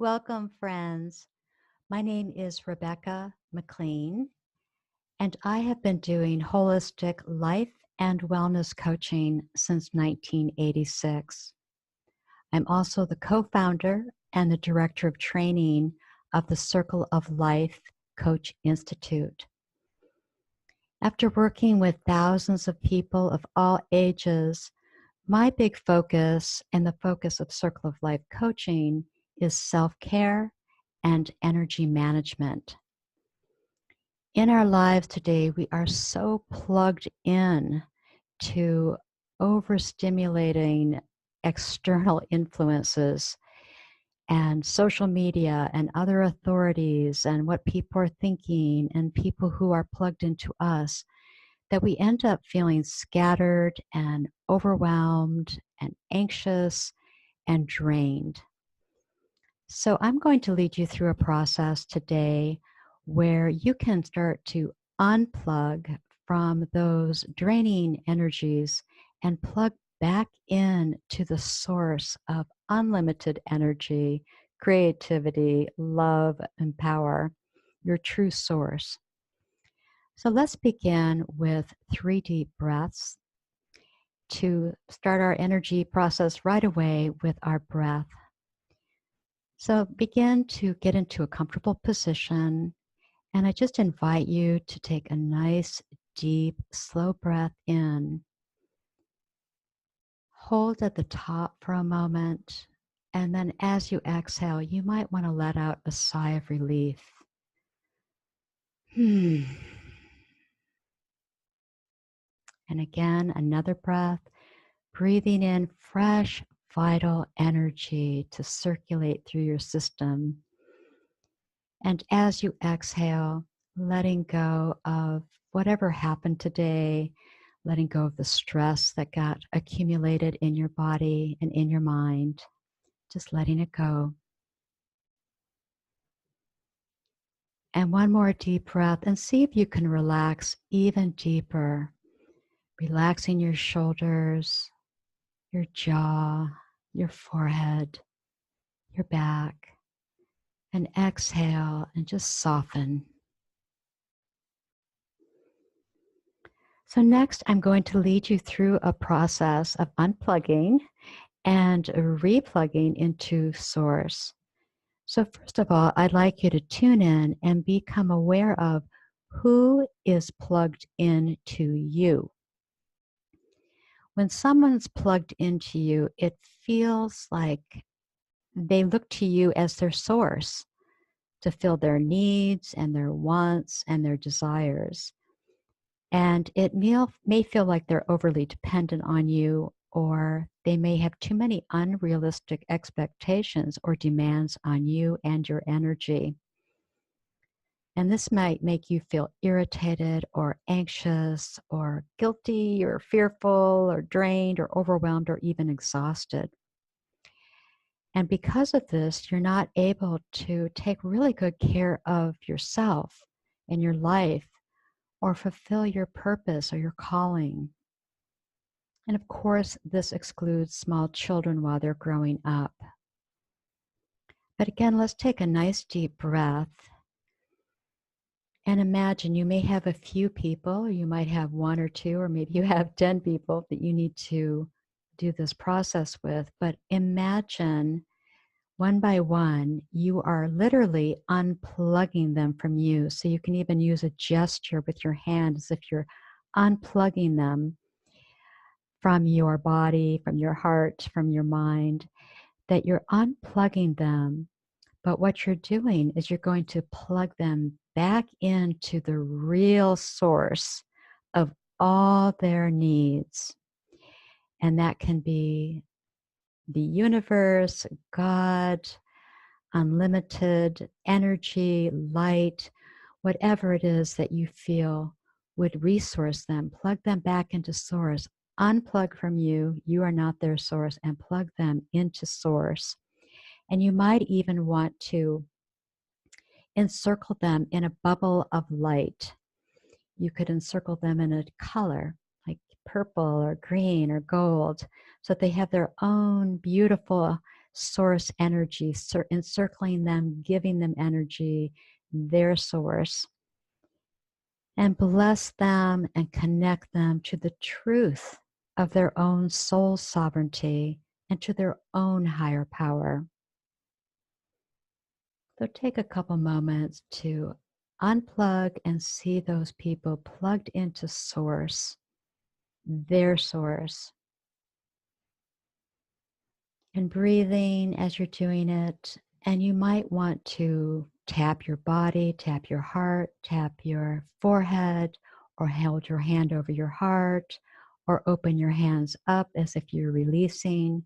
Welcome, friends. My name is Rebecca McLean, and I have been doing holistic life and wellness coaching since 1986. I'm also the co-founder and the director of training of the Circle of Life Coach Institute. After working with thousands of people of all ages, my big focus and the focus of Circle of Life coaching is self-care and energy management. In our lives today, we are so plugged in to overstimulating external influences and social media and other authorities and what people are thinking and people who are plugged into us, that we end up feeling scattered and overwhelmed and anxious and drained. So I'm going to lead you through a process today where you can start to unplug from those draining energies and plug back in to the source of unlimited energy, creativity, love, and power, your true source. So let's begin with 3 deep breaths to start our energy process right away with our breath. So begin to get into a comfortable position, and I just invite you to take a nice, deep, slow breath in. Hold at the top for a moment, and then as you exhale, you might want to let out a sigh of relief. And again, another breath, breathing in fresh, vital energy to circulate through your system. And as you exhale, letting go of whatever happened today, letting go of the stress that got accumulated in your body and in your mind, just letting it go. And one more deep breath, and see if you can relax even deeper, relaxing your shoulders, your jaw, your forehead, your back, and exhale and just soften. So next, I'm going to lead you through a process of unplugging and replugging into source. So first of all, I'd like you to tune in and become aware of who is plugged into you. When someone's plugged into you, it feels like they look to you as their source to fill their needs and their wants and their desires. And it may feel like they're overly dependent on you, or they may have too many unrealistic expectations or demands on you and your energy. And this might make you feel irritated or anxious or guilty or fearful or drained or overwhelmed or even exhausted. And because of this, you're not able to take really good care of yourself and your life or fulfill your purpose or your calling. And of course, this excludes small children while they're growing up. But again, let's take a nice deep breath and imagine you may have a few people, you might have 1 or 2, or maybe you have 10 people that you need to do this process with. But imagine one by one, you are literally unplugging them from you. So you can even use a gesture with your hand as if you're unplugging them from your body, from your heart, from your mind, that you're unplugging them. But what you're doing is you're going to plug them back into the real source of all their needs. And that can be the universe, God, unlimited energy, light, whatever it is that you feel would resource them. Plug them back into source. Unplug from you. You are not their source, and plug them into source. And you might even want to encircle them in a bubble of light. You could encircle them in a color like purple or green or gold, so that they have their own beautiful source energy, encircling them, giving them energy, their source, and bless them and connect them to the truth of their own soul sovereignty and to their own higher power. So take a couple moments to unplug and see those people plugged into source, their source. And breathing as you're doing it. And you might want to tap your body, tap your heart, tap your forehead, or hold your hand over your heart, or open your hands up as if you're releasing.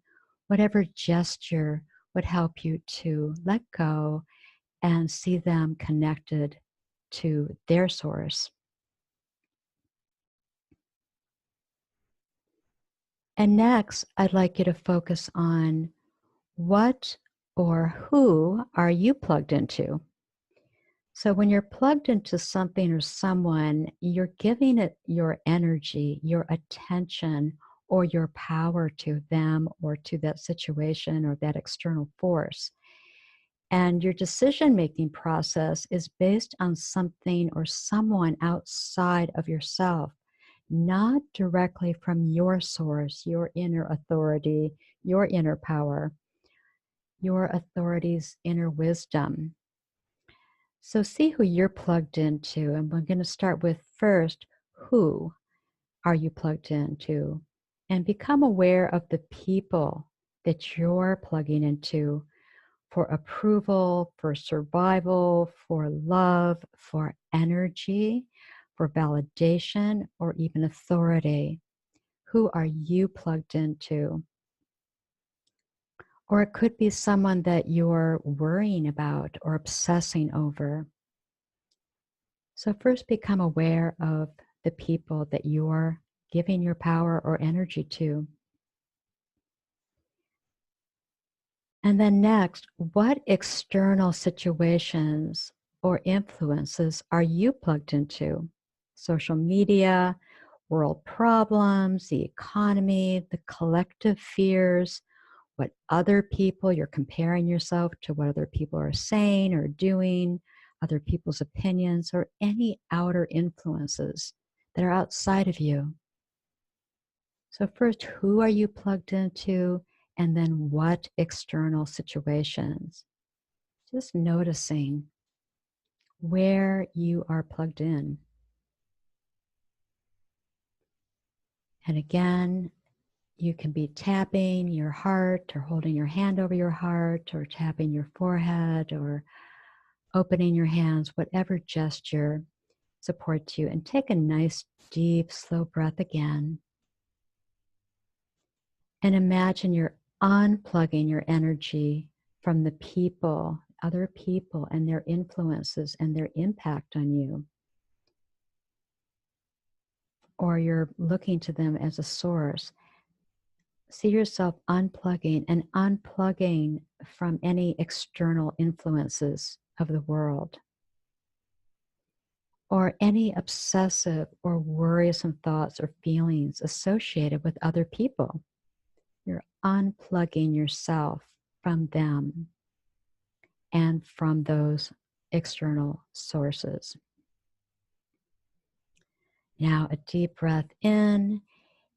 Whatever gesture would help you to let go and see them connected to their source. And next, I'd like you to focus on what or who are you plugged into? So when you're plugged into something or someone, you're giving it your energy, your attention, or your power to them or to that situation or that external force. And your decision-making process is based on something or someone outside of yourself, not directly from your source, your inner authority, your inner power, your authority's inner wisdom. So see who you're plugged into. And we're going to start with first, who are you plugged into? And become aware of the people that you're plugging into for approval, for survival, for love, for energy, for validation, or even authority. Who are you plugged into? Or it could be someone that you're worrying about or obsessing over. So first become aware of the people that you're giving your power or energy to. And then next, what external situations or influences are you plugged into? Social media, world problems, the economy, the collective fears, what other people, you're comparing yourself to what other people are saying or doing, other people's opinions, or any outer influences that are outside of you. So first, who are you plugged into? And then what external situations? Just noticing where you are plugged in. And again, you can be tapping your heart or holding your hand over your heart or tapping your forehead or opening your hands, whatever gesture supports you. And take a nice, deep, slow breath again. And imagine you're unplugging your energy from the people, other people, and their influences and their impact on you. Or you're looking to them as a source. See yourself unplugging from any external influences of the world, or any obsessive or worrisome thoughts or feelings associated with other people. You're unplugging yourself from them and from those external sources. Now, a deep breath in,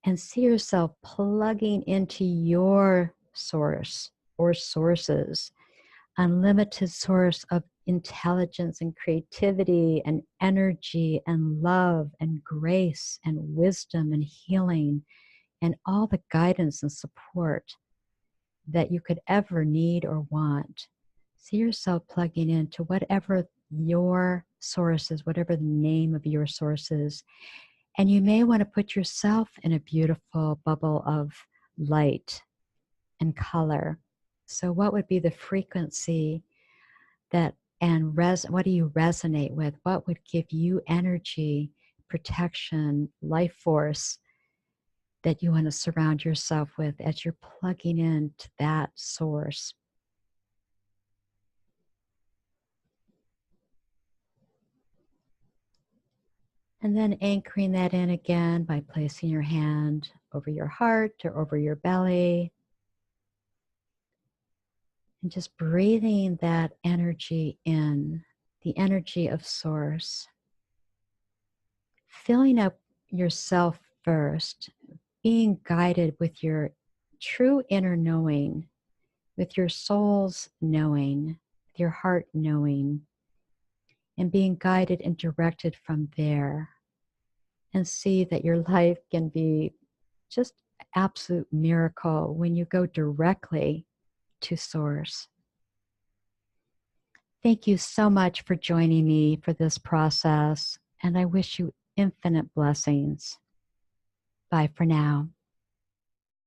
and see yourself plugging into your source or sources, unlimited source of intelligence and creativity and energy and love and grace and wisdom and healing and all the guidance and support that you could ever need or want. See yourself plugging into whatever your source is, whatever the name of your source is. And you may want to put yourself in a beautiful bubble of light and color. So what would be the frequency that, and what do you resonate with? What would give you energy, protection, life force that you want to surround yourself with as you're plugging into that source? And then anchoring that in again by placing your hand over your heart or over your belly. And just breathing that energy in, the energy of Source. Filling up yourself first, being guided with your true inner knowing, with your soul's knowing, with your heart knowing, and being guided and directed from there. And see that your life can be just absolute miracle when you go directly to Source. Thank you so much for joining me for this process, and I wish you infinite blessings. Bye for now.